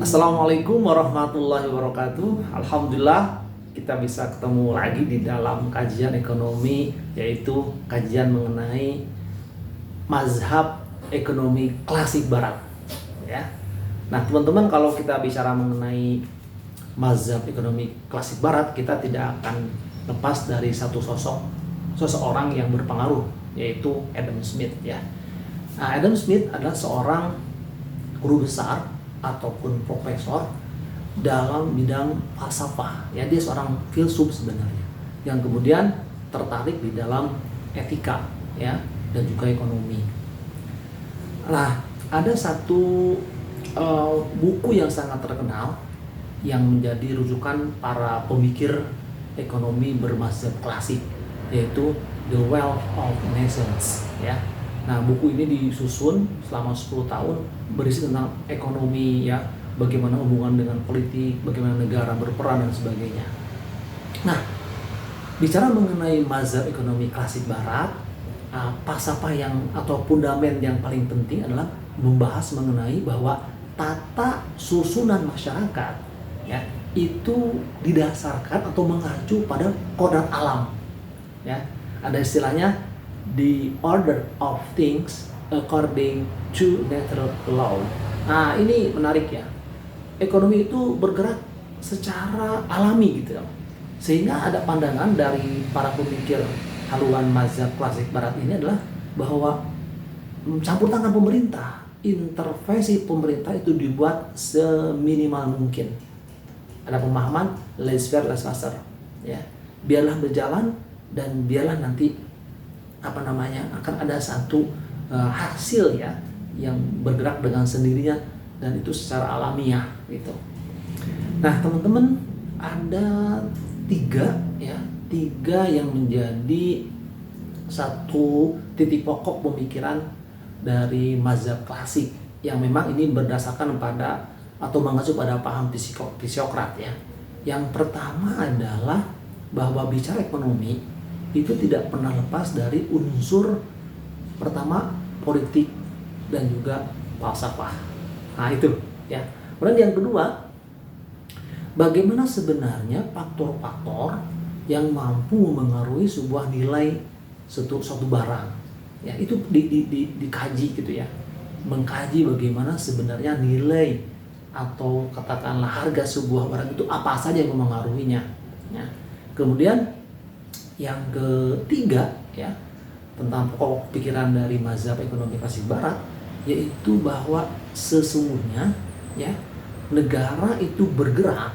Assalamualaikum warahmatullahi wabarakatuh. Alhamdulillah kita bisa ketemu lagi di dalam kajian ekonomi, yaitu kajian mengenai mazhab ekonomi klasik barat ya. Nah teman-teman, kalau kita bicara mengenai mazhab ekonomi klasik barat, kita tidak akan lepas dari satu seseorang yang berpengaruh, yaitu Adam Smith ya. Nah, Adam Smith adalah seorang guru besar ataupun profesor dalam bidang falsafah ya. Dia seorang filsuf sebenarnya yang kemudian tertarik di dalam etika ya dan juga ekonomi. Nah, ada satu buku yang sangat terkenal yang menjadi rujukan para pemikir ekonomi bermazhab klasik, yaitu The Wealth of Nations ya. Nah, buku ini disusun selama 10 tahun, berisi tentang ekonomi ya, bagaimana hubungan dengan politik, bagaimana negara berperan dan sebagainya. Nah, bicara mengenai mazhab ekonomi klasik barat, falsafah yang atau fundament yang paling penting adalah membahas mengenai bahwa tata susunan masyarakat ya itu didasarkan atau mengacu pada kodrat alam ya. Ada istilahnya the order of things according to natural law. Nah, ini menarik ya. Ekonomi itu bergerak secara alami gitu ya. Sehingga ada pandangan dari para pemikir haluan mazhab klasik barat ini adalah bahwa campur tangan pemerintah, intervensi pemerintah itu dibuat seminimal mungkin. Ada pemahaman laissez-faire laissez-passer ya. Biarlah berjalan dan biarlah nanti akan ada satu hasil ya yang bergerak dengan sendirinya dan itu secara alamiah gitu. Nah teman-teman, ada tiga yang menjadi satu titik pokok pemikiran dari mazhab klasik yang memang ini berdasarkan pada atau mengacu pada paham Pisiokrat ya. Yang pertama adalah bahwa bicara ekonomi itu tidak pernah lepas dari unsur pertama politik dan juga falsafah. Nah itu ya. Kemudian yang kedua, bagaimana sebenarnya faktor-faktor yang mampu mengaruhi sebuah nilai suatu barang. Ya itu dikaji gitu ya. Mengkaji bagaimana sebenarnya nilai atau katakanlah harga sebuah barang itu apa saja yang memengaruhinya. Ya. Kemudian yang ketiga ya, tentang pokok pikiran dari mazhab ekonomi klasik barat, yaitu bahwa sesungguhnya ya negara itu bergerak,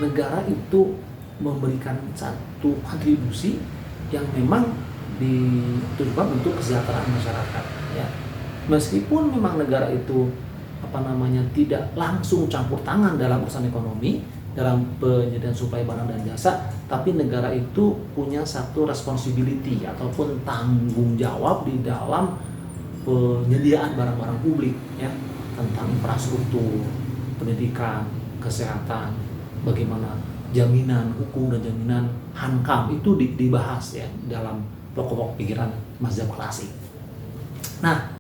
negara itu memberikan satu kontribusi yang memang ditujukan untuk kesejahteraan masyarakat ya. Meskipun memang negara itu tidak langsung campur tangan dalam urusan ekonomi, dalam penyediaan suplai barang dan jasa, tapi negara itu punya satu responsibility ataupun tanggung jawab di dalam penyediaan barang-barang publik ya, tentang infrastruktur, pendidikan, kesehatan, bagaimana jaminan hukum dan jaminan hankam itu dibahas ya dalam pokok-pokok pikiran mazhab klasik. Nah,